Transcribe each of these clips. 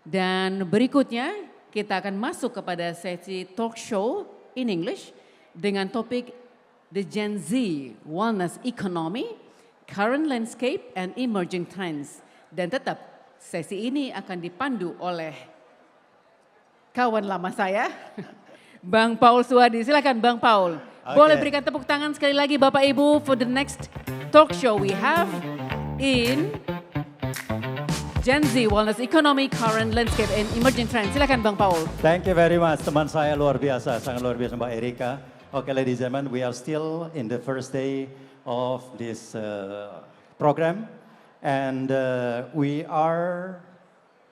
Dan berikutnya kita akan masuk kepada sesi talk show in English dengan topik The Gen Z Wellness Economy, Current Landscape and Emerging Trends. Dan tetap sesi ini akan dipandu oleh kawan lama saya, Bang Paul Suardi. Silakan Bang Paul. Okay. Boleh berikan tepuk tangan sekali lagi Bapak Ibu for the next talk show we have in Gen Z Wellness Economy, Current Landscape and Emerging Trends. Silakan Bang Paul. Thank you very much. Teman saya luar biasa, sangat luar biasa Mbak Erika. Okay, ladies and gentlemen, we are still in the first day of this program. And we are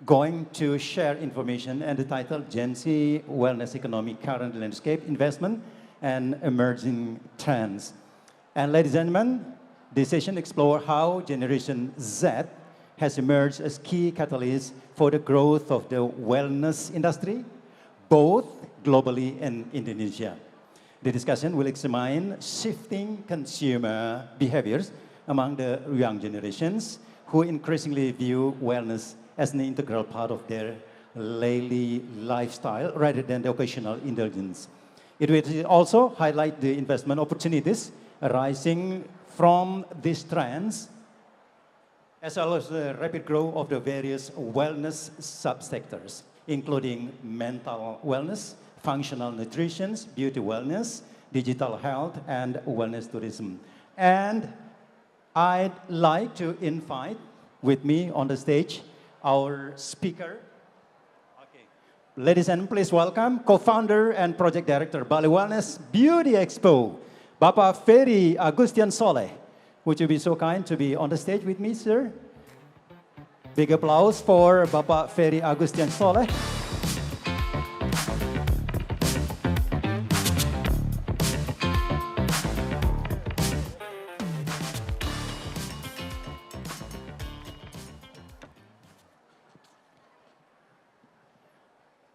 going to share information and the title Gen Z Wellness Economy, Current Landscape, Investment and Emerging Trends. And ladies and gentlemen, this session explore how Generation Z has emerged as key catalyst for the growth of the wellness industry, both globally and Indonesia. The discussion will examine shifting consumer behaviors among the young generations who increasingly view wellness as an integral part of their daily lifestyle rather than the occasional indulgence. It will also highlight the investment opportunities arising from these trends, as well as the rapid growth of the various wellness subsectors, including mental wellness, functional nutrition, beauty wellness, digital health, and wellness tourism. And I'd like to invite with me on the stage our speaker. Okay. Ladies and gentlemen, please welcome co-founder and project director Bali Wellness Beauty Expo, Bapak Feri Agustian Soleh. Would you be so kind to be on the stage with me, sir? Big applause for Bapak Feri Agustian Soleh.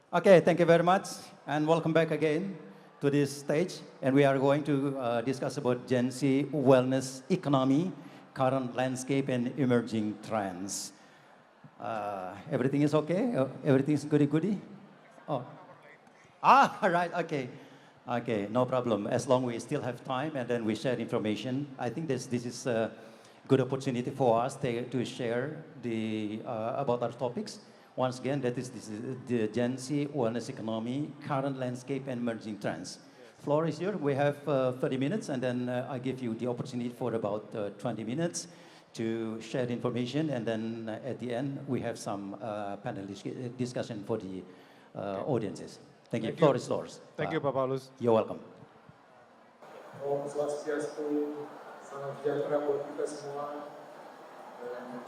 Okay, thank you very much, and welcome back again to this stage. And we are going to discuss about Gen Z wellness economy, current landscape, and emerging trends. Everything is okay? Everything is goody-goody? Oh. Right, okay. Okay, no problem. As long as we still have time and then we share information, I think this is a good opportunity for us to share about our topics. Once again, this is the Gen Z Wellness Economy, Current Landscape and Emerging Trends. Yes. Floor is yours. We have 30 minutes, and then I give you the opportunity for about 20 minutes to share information, and then at the end, we have some panel discussion for the audiences. Thank you. Floor is yours. Thank you, Pak Paulus. You're welcome. Om Swastiastu, salam sejahtera buat kita semua, dan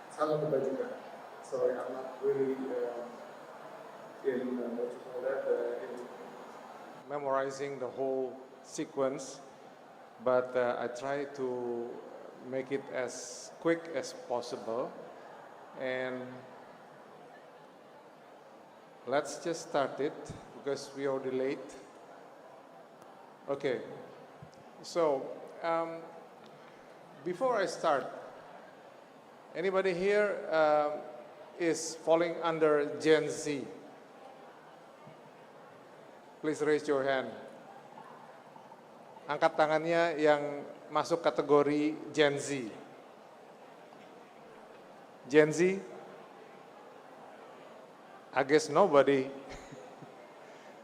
salam kebajikan. Sorry, I'm not really in what you call that, in memorizing the whole sequence, but I try to make it as quick as possible. And let's just start it because we are already late. Okay, so before I start, anybody here is falling under Gen Z? Please raise your hand. Angkat tangannya yang masuk kategori Gen Z. Gen Z? I guess nobody.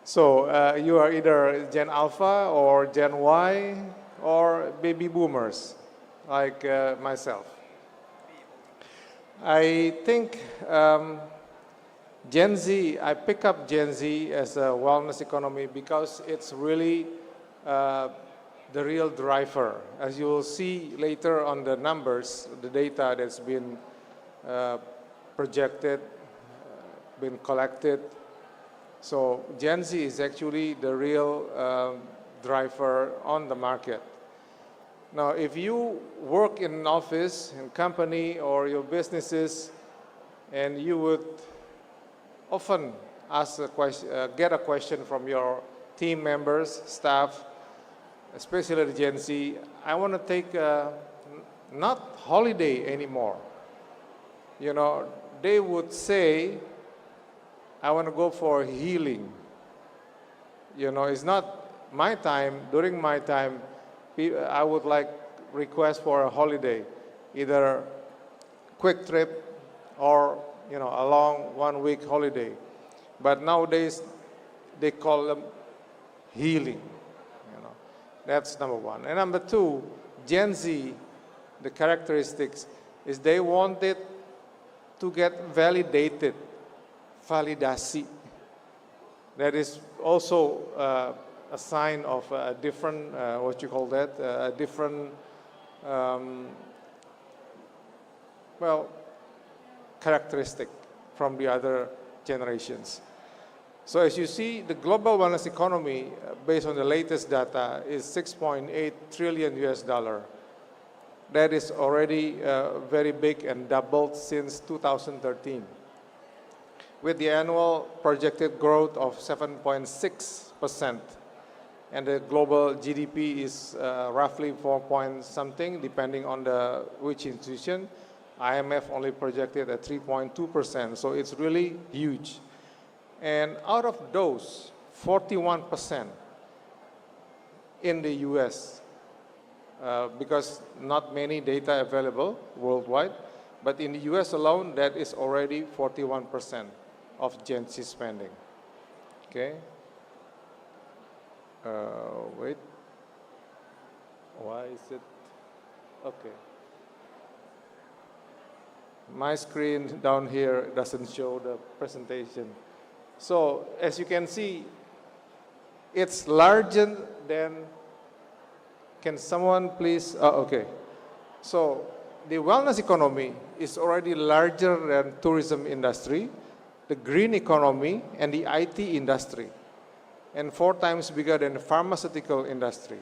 So you are either Gen Alpha or Gen Y or baby boomers like myself. I think Gen Z, I pick up Gen Z as a wellness economy because it's really the real driver. As you will see later on the numbers, the data that's been projected, been collected. So Gen Z is actually the real driver on the market. Now, if you work in an office, in company, or your businesses, and you would often ask a question, get a question from your team members, staff, especially the Gen Z, I want to take not holiday anymore. You know, they would say, I want to go for healing. You know, it's not my time. During my time, I would like request for a holiday, either quick trip or, you know, a long 1 week holiday. But nowadays, they call them healing. You know, that's number one. And number two, Gen Z, the characteristics is they wanted to get validated, validasi. That is also a sign of a different, what you call that, a different, well, characteristic from the other generations. So as you see, the global wellness economy, based on the latest data, is 6.8 trillion US dollar. That is already very big and doubled since 2013. With the annual projected growth of 7.6%, and the global GDP is roughly 4 point something, depending on which institution. IMF only projected at 3.2%, so it's really huge. And out of those, 41% in the US, because not many data available worldwide, but in the US alone, that is already 41% of Gen Z spending. Okay. Wait. Why is it? Okay. My screen down here doesn't show the presentation. So as you can see, it's larger than, can someone please, okay. So the wellness economy is already larger than tourism industry, the green economy, and the IT industry, and 4 times bigger than the pharmaceutical industry.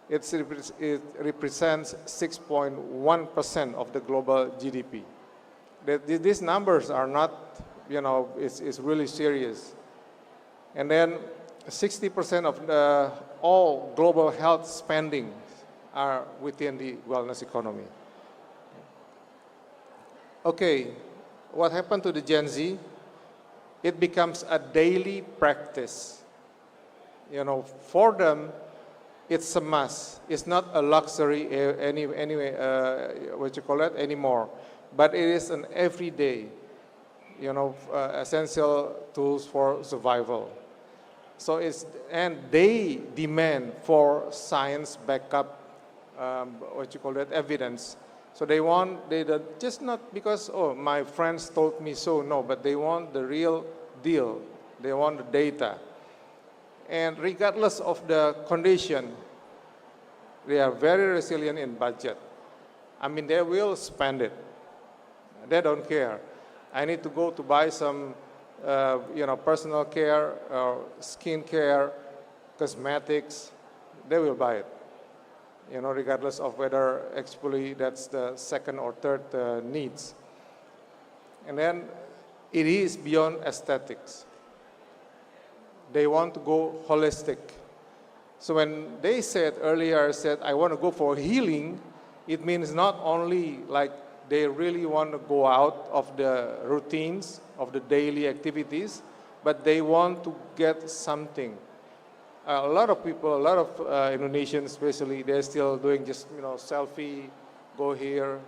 It represents 6.1% of the global GDP. These numbers are not, you know, it's really serious. And then 60% of all global health spending are within the wellness economy. Okay, what happened to the Gen Z? It becomes a daily practice. You know, for them, it's a must. It's not a luxury anyway, what you call it, anymore. But it is an everyday, you know, essential tools for survival. So and they demand for science backup, what you call that, evidence. So they just not because, oh, my friends told me so, no, but they want the real deal. They want the data. And regardless of the condition, they are very resilient in budget. I mean, they will spend it. They don't care. I need to go to buy some, you know, personal care, skin care, cosmetics. They will buy it. You know, regardless of whether actually that's the second or third needs. And then it is beyond aesthetics. They want to go holistic. So when they said earlier, I want to go for healing, it means not only like they really want to go out of the routines of the daily activities, but they want to get something. A lot of people, a lot of Indonesians especially, they're still doing just, you know, selfie, go here,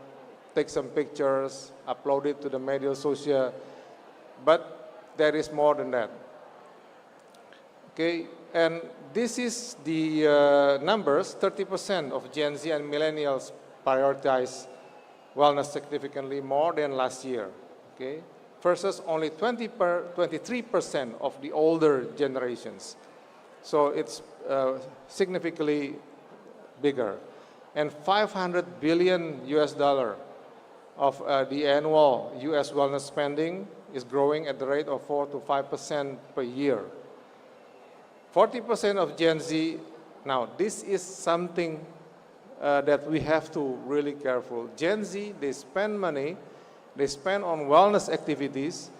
take some pictures, upload it to the media social, but there is more than that. Okay, and this is the numbers. 30% of Gen Z and millennials prioritize wellness significantly more than last year, okay, versus only 23% of the older generations. So it's significantly bigger. And 500 billion US dollar of the annual US wellness spending is growing at the rate of 4 to 5% per year. 40% of Gen Z, now this is something that we have to really careful. Gen Z, they spend money, they spend on wellness activities,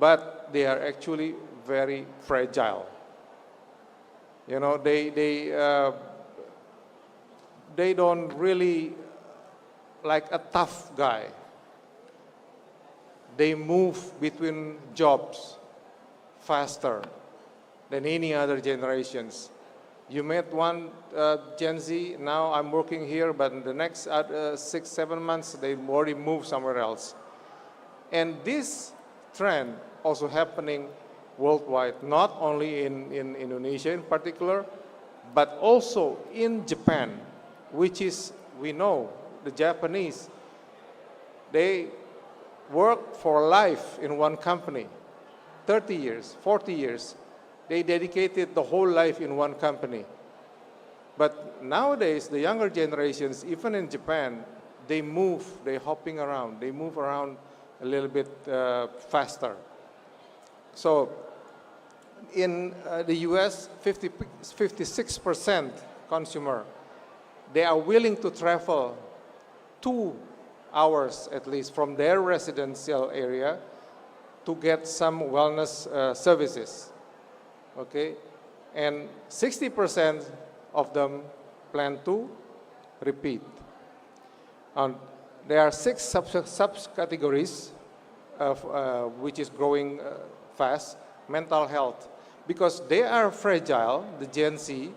but they are actually very fragile. You know, they don't really like a tough guy. they move between jobs faster than any other generations. You met one Gen Z, now I'm working here, but in the next 6-7 months, they already move somewhere else. And this trend also happening worldwide, not only in Indonesia in particular, but also in Japan, which is, we know, the Japanese, they work for life in one company, 30 years, 40 years. They dedicated the whole life in one company. But nowadays, the younger generations, even in Japan, they move, they're hopping around, they move around a little bit faster. So in the US, 56% consumer, they are willing to travel 2 hours at least from their residential area to get some wellness services. Okay, and 60% of them plan to repeat. There are 6 subcategories of, which is growing fast. Mental health, because they are fragile, the Gen Z,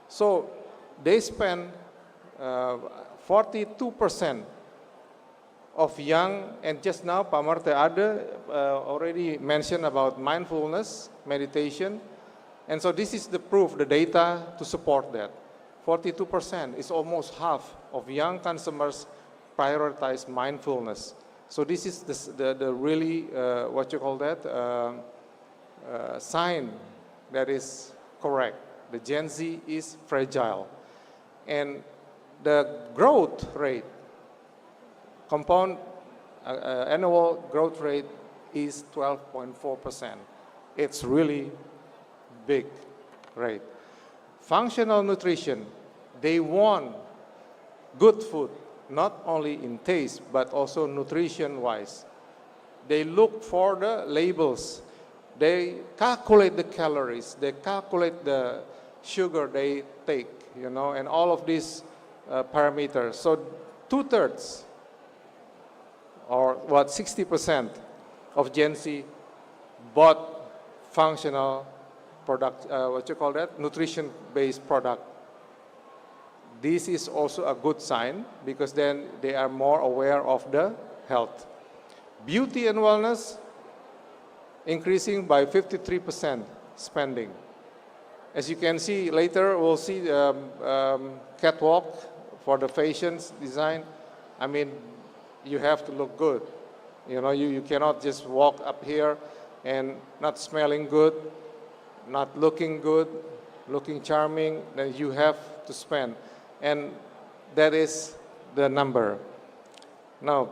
so they spend 42% of young, and just now Pak Marte Ade already mentioned about mindfulness, meditation, and so this is the proof, the data to support that. 42% is almost half of young consumers prioritize mindfulness. So this is the really, what you call that, sign that is correct. The Gen Z is fragile. And the growth rate, compound annual growth rate is 12.4%. It's really big rate. Functional nutrition, they want good food, not only in taste, but also nutrition-wise. They look for the labels. They calculate the calories. They calculate the sugar they take, you know, and all of these parameters. So 2/3, or what, 60% of Gen Z bought functional product, what you call that, nutrition-based product. This is also a good sign because then they are more aware of the health. Beauty and wellness, increasing by 53% spending. As you can see later, we'll see the catwalk for the fashion design. I mean, you have to look good. You know, you cannot just walk up here and not smelling good, not looking good, looking charming, then you have to spend. And that is the number. Now,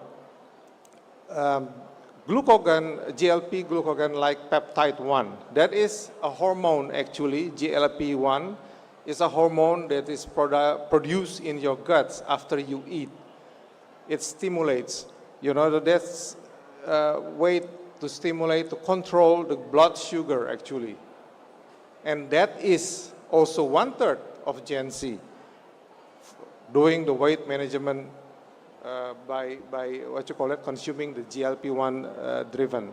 glucagon, GLP glucagon like peptide 1, that is a hormone actually. GLP-1 is a hormone that is produced in your guts after you eat. It stimulates, you know, that's a way to stimulate, to control the blood sugar actually. And that is also 1/3 of Gen Z doing the weight management by what you call it, consuming the GLP-1 driven.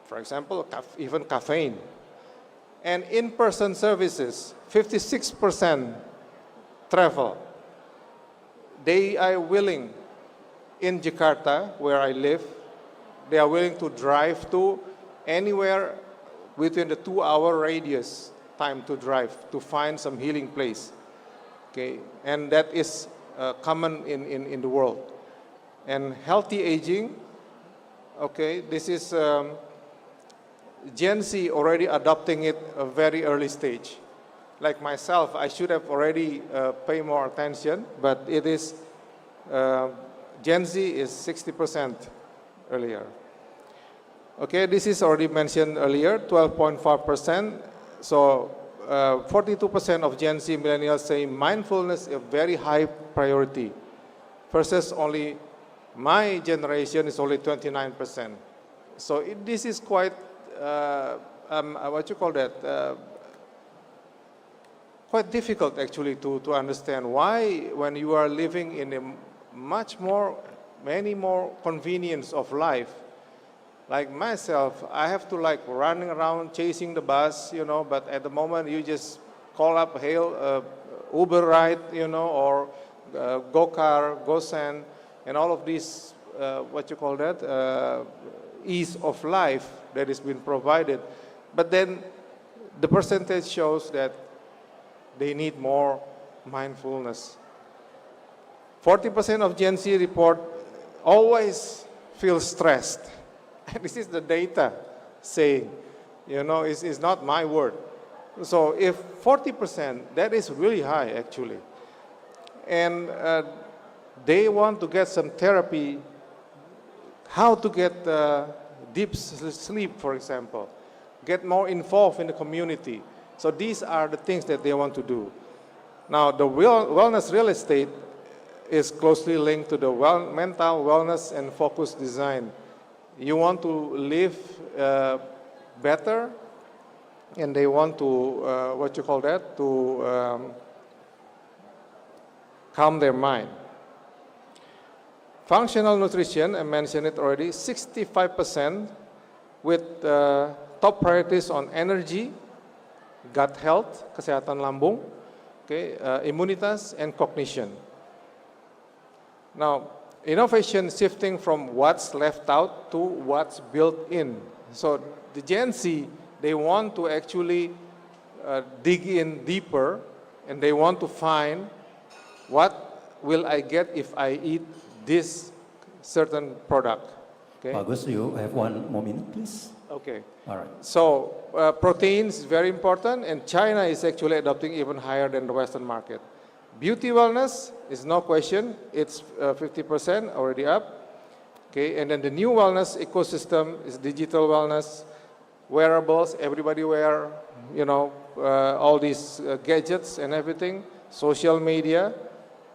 For example, even caffeine. And in-person services, 56% travel. They are willing, in Jakarta, where I live, they are willing to drive to anywhere within the 2-hour radius time to drive to find some healing place. Okay, and that is common in the world. And healthy aging, okay, this is Gen Z already adopting it a very early stage. Like myself, I should have already paid more attention, but it is, Gen Z is 60% earlier. Okay, this is already mentioned earlier, 12.5%. So 42% of Gen Z millennials say mindfulness is a very high priority, versus only my generation is only 29%. So this is quite, what you call that, quite difficult actually to understand why, when you are living in a many more convenience of life, Like myself, I have to like running around chasing the bus, but at the moment you just call up, hail Uber ride, or GoCar, GoSend, and all of these, ease of life that is being provided. But then the percentage shows that they need more mindfulness. 40% of Gen Z report always feel stressed. And this is the data saying, it's not my word. So if 40%, that is really high actually. And they want to get some therapy, how to get deep sleep, for example, get more involved in the community. So these are the things that they want to do. Now, the wellness real estate is closely linked to the mental wellness and focused design. You want to live better, and they want to, calm their mind. Functional nutrition, I mentioned it already, 65% with top priorities on energy, gut health, kesehatan lambung, immunitas, and cognition. Now, innovation shifting from what's left out to what's built in. So the Gen Z, they want to actually dig in deeper, and they want to find what will I get if I eat this certain product. Okay. Bagus, you have one more minute, please. Okay. All right. So proteins is very important, and China is actually adopting even higher than the Western market. Beauty wellness is no question. It's 50% already up. Okay, and then the new wellness ecosystem is digital wellness, wearables, everybody wear, all these gadgets and everything, social media,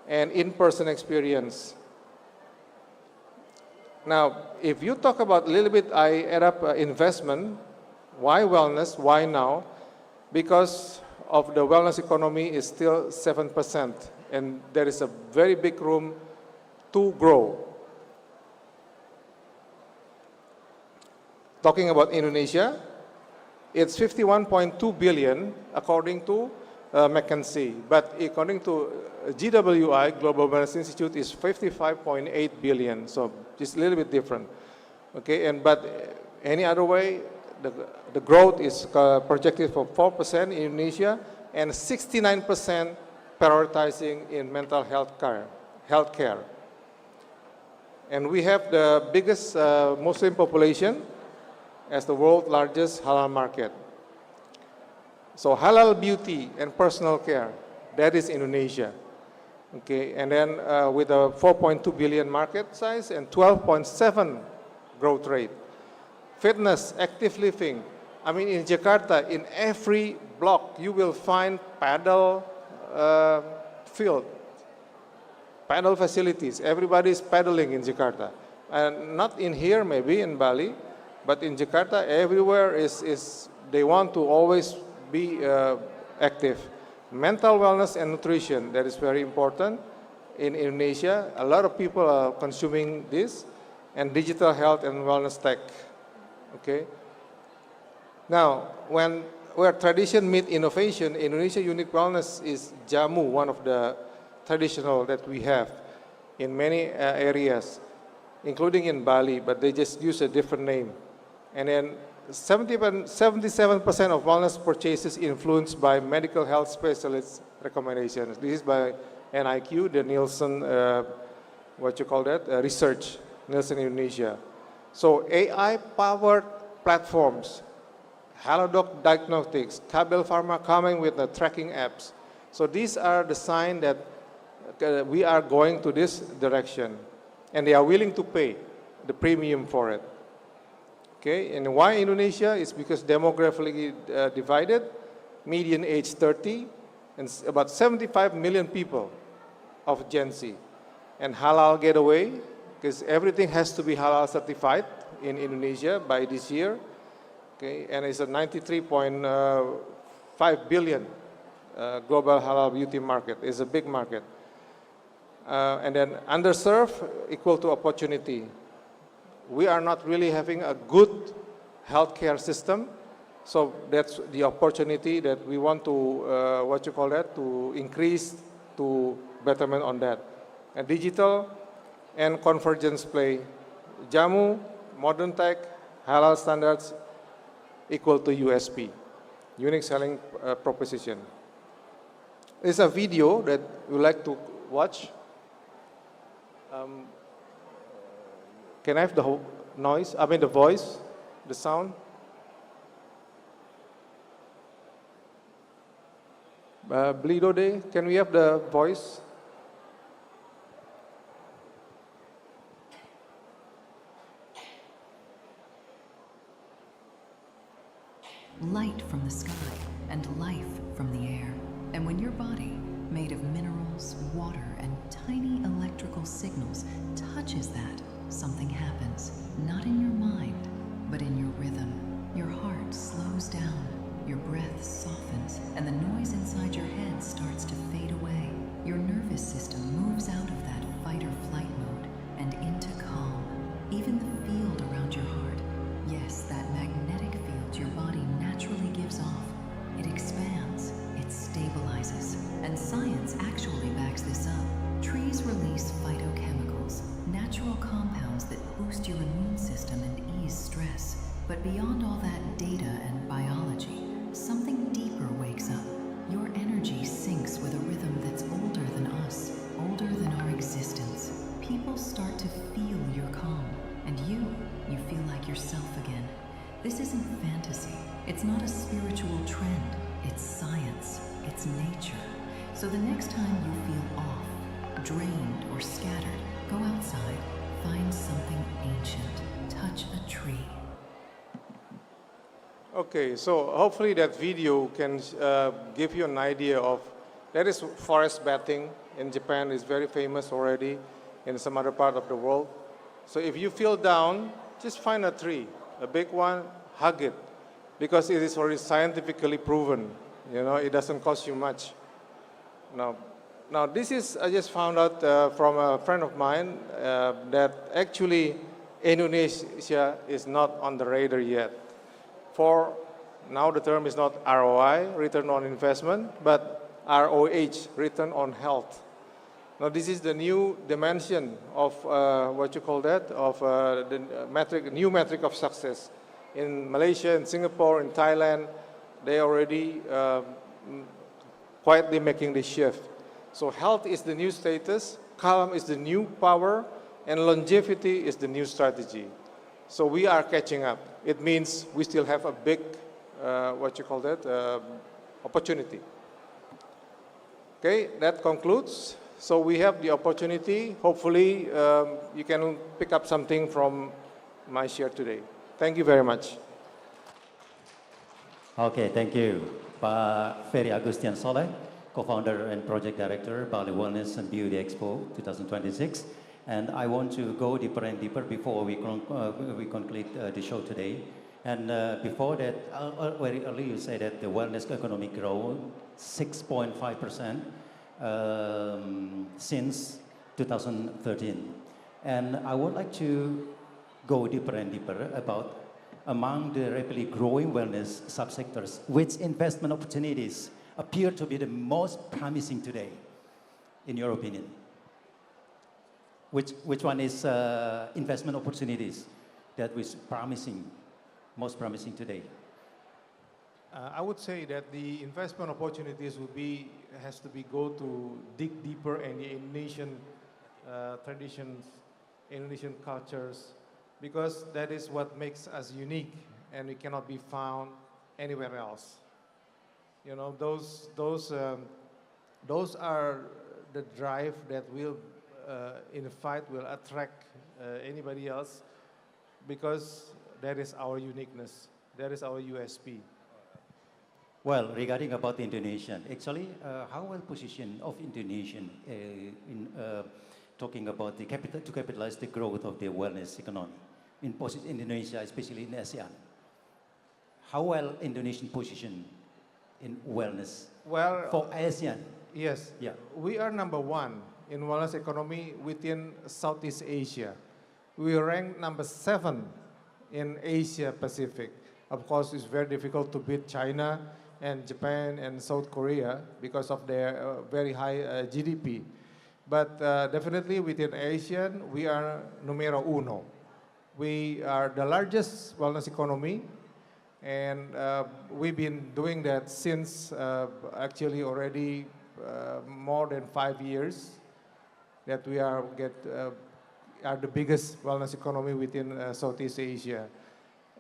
and in-person experience. Now, if you talk about a little bit, I add up investment. Why wellness? Why now? Because of the wellness economy is still 7%, and there is a very big room to grow. Talking about Indonesia, it's 51.2 billion according to McKinsey, but according to GWI, Global Wellness Institute, is 55.8 billion, so just a little bit different. Okay, but any other way, the growth is projected for 4% in Indonesia and 69% prioritizing in mental health care. And we have the biggest Muslim population as the world's largest halal market. So halal beauty and personal care, that is Indonesia. Okay, and then with a 4.2 billion market size and 12.7 growth rate. Fitness, active living. I mean, in Jakarta, in every block, you will find paddle field, paddle facilities. Everybody is paddling in Jakarta. And not in here, maybe in Bali, but in Jakarta, everywhere they want to always be active. Mental wellness and nutrition, that is very important. In Indonesia, a lot of people are consuming this, and digital health and wellness tech. Okay. Now, where tradition meets innovation, Indonesia Unique Wellness is jamu, one of the traditional that we have in many areas, including in Bali, but they just use a different name. And then 77% of wellness purchases influenced by medical health specialists' recommendations. This is by NIQ, the Nielsen, research, Nielsen Indonesia. So AI-powered platforms, Halodoc Diagnostics, Kabel Pharma coming with the tracking apps. So these are the signs that we are going to this direction, and they are willing to pay the premium for it. Okay, and why Indonesia? Is because demographically divided, median age 30, and about 75 million people of Gen Z. And halal getaway, because everything has to be halal certified in Indonesia by this year. Okay, and it's a 93.5 billion global halal beauty market. It's a big market. And then underserved equal to opportunity. we are not really having a good healthcare system. So that's the opportunity that we want to, to increase to betterment on that. And digital and convergence play. Jamu, modern tech, halal standards equal to USP, unique selling proposition. It's a video that you like to watch. Can I have the noise? I mean the voice, the sound. Blido Day, can we have the voice? Light from the sky and life from the air. And when your body, made of minerals, water, and tiny electrical signals, touches that, something happens. Not in your mind, but in your rhythm. Your heart slows down, your breath softens, and the noise inside your head starts to fade away. Your nervous system moves out of that fight or flight mode and into calm. Even the field around your heart, yes, that magnetic field your body naturally gives off, it expands, it stabilizes, and science actually backs this up. Trees release phytochemicals, natural compounds that boost your immune system and ease stress. But beyond all that data and biology, something deeper wakes up. Your energy syncs with a rhythm that's older than us, older than our existence. People start to feel your calm, and you feel like yourself again. This isn't fantasy. It's not a spiritual trend. It's science. It's nature. So the next time you feel off, drained, or scattered, go outside, find something ancient, touch a tree. Okay, so hopefully that video can give you an idea of, that is forest bathing in Japan, is very famous already in some other part of the world. So if you feel down, just find a tree, a big one, hug it, because it is already scientifically proven. You know, it doesn't cost you much. Now this is, I just found out from a friend of mine that actually Indonesia is not on the radar yet. For now the term is not ROI, return on investment, but ROH, return on health. Now this is the new dimension of the new metric of success. In Malaysia, in Singapore, in Thailand, they already quietly making this shift. So health is the new status, calm is the new power, and longevity is the new strategy. So we are catching up. It means we still have a big, opportunity. Okay, that concludes. So we have the opportunity. Hopefully, you can pick up something from my share today. Thank you very much. Okay, thank you. Pak Feri Agustian Soleh, co-founder and project director, Bali Wellness and BWB Expo 2026. And I want to go deeper and deeper before we conclude the show today. And before that, very early you said that the wellness economic growth 6.5% since 2013. And I would like to go deeper and deeper about among the rapidly growing wellness subsectors, which investment opportunities appear to be the most promising today, in your opinion? Which one is investment opportunities that was most promising today? I would say that the investment opportunities has to go dig deeper in the Indonesian traditions, Indonesian cultures, because that is what makes us unique, and it cannot be found anywhere else. You know, those are the drive that will, in a fight, will attract anybody else, because that is our uniqueness, that is our USP. Well, regarding about Indonesian, actually, how well positioned of Indonesian in talking about to capitalize the growth of the wellness economy in Indonesia, especially in ASEAN? How well Indonesian position in wellness? Well, for ASEAN. Yes. Yeah. We are number one in wellness economy within Southeast Asia. we rank number 7 in Asia Pacific. Of course, it's very difficult to beat China and Japan and South Korea because of their very high GDP. But definitely within ASEAN, we are numero uno. We are the largest wellness economy, and we've been doing that since actually already more than 5 years that we are the biggest wellness economy within Southeast Asia.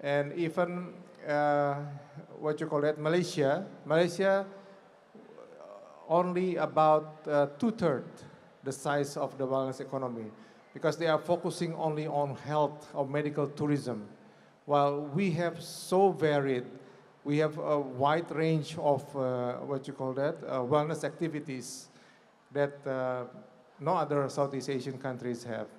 And even Malaysia only about 2/3 the size of the wellness economy, because they are focusing only on health or medical tourism, while we have so varied. We have a wide range of wellness activities that no other Southeast Asian countries have.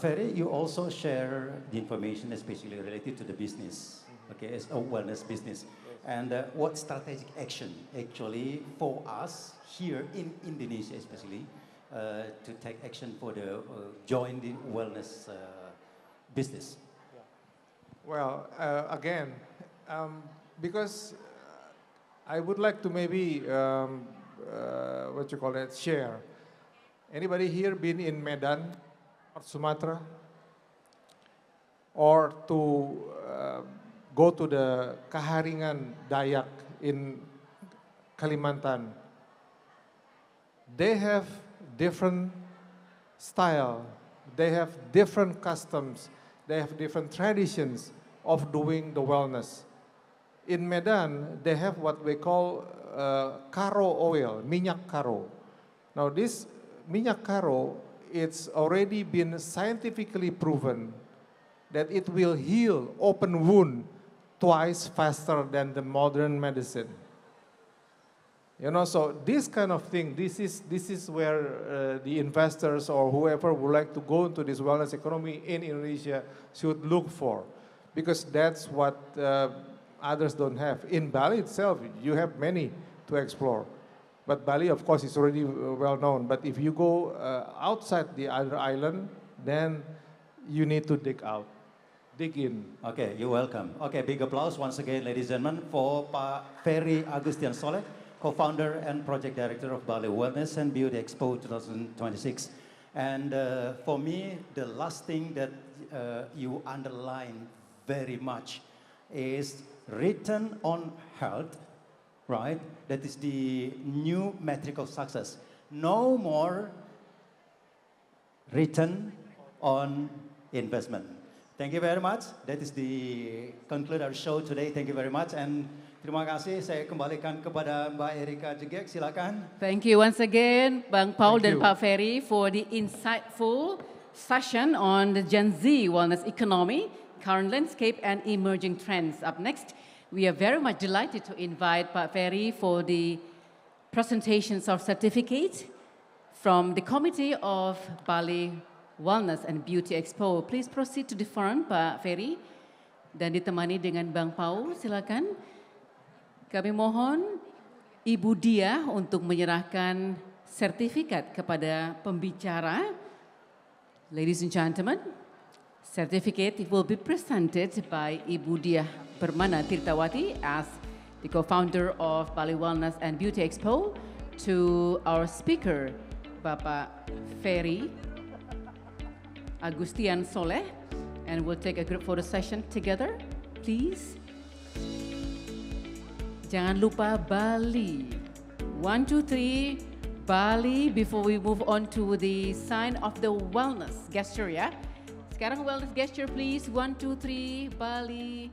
Feri, you also share the information especially related to the business, okay, as a wellness business. And what strategic action actually for us here in Indonesia especially to take action for the join the wellness business? Well, again, because I would like to maybe share. Anybody here been in Medan or Sumatra, or to go to the Kaharingan Dayak in Kalimantan? They have different style, they have different customs, they have different traditions of doing the wellness. In Medan, they have what we call karo oil, minyak karo. Now this minyak karo, it's already been scientifically proven that it will heal open wound twice faster than the modern medicine. You know, so this kind of thing, this is where the investors or whoever would like to go into this wellness economy in Indonesia should look for, because that's what others don't have. In Bali itself, you have many to explore. But Bali, of course, is already well known. But if you go outside the other island, then you need to dig in. Okay, you're welcome. Okay, big applause once again, ladies and gentlemen, for Pak Feri Agustian Soleh, co-founder and project director of Bali Wellness and Beauty Expo 2026. And for me, the last thing that you underline very much is return on health, right? That is the new metric of success. No more return on investment. Thank you very much. That is the conclude our show today. Thank you very much. And terima kasih. Saya kembalikan kepada Mbak Erika Jegek. Silakan. Thank you once again, Bang Paul Thank dan you. Pak Feri, for the insightful session on the Gen Z wellness economy, current landscape, and emerging trends. Up next, we are very much delighted to invite Pak Feri for the presentations of certificate from the Committee of Bali Wellness and Beauty Expo. Please proceed to the front, Pak Feri, dan ditemani dengan Bang Paul. Silakan. Kami mohon Ibu Dia untuk menyerahkan sertifikat kepada pembicara. Ladies and gentlemen, certificate will be presented by Ibu Dia Permana Tirtawati as the co-founder of Bali Wellness and Beauty Expo to our speaker, Bapak Feri Agustian Soleh, and we'll take a group photo session together, please. Jangan lupa Bali. 1, 2, 3, Bali, before we move on to the sign of the wellness gesture, ya. Sekarang wellness gesture, please. 1, 2, 3, Bali.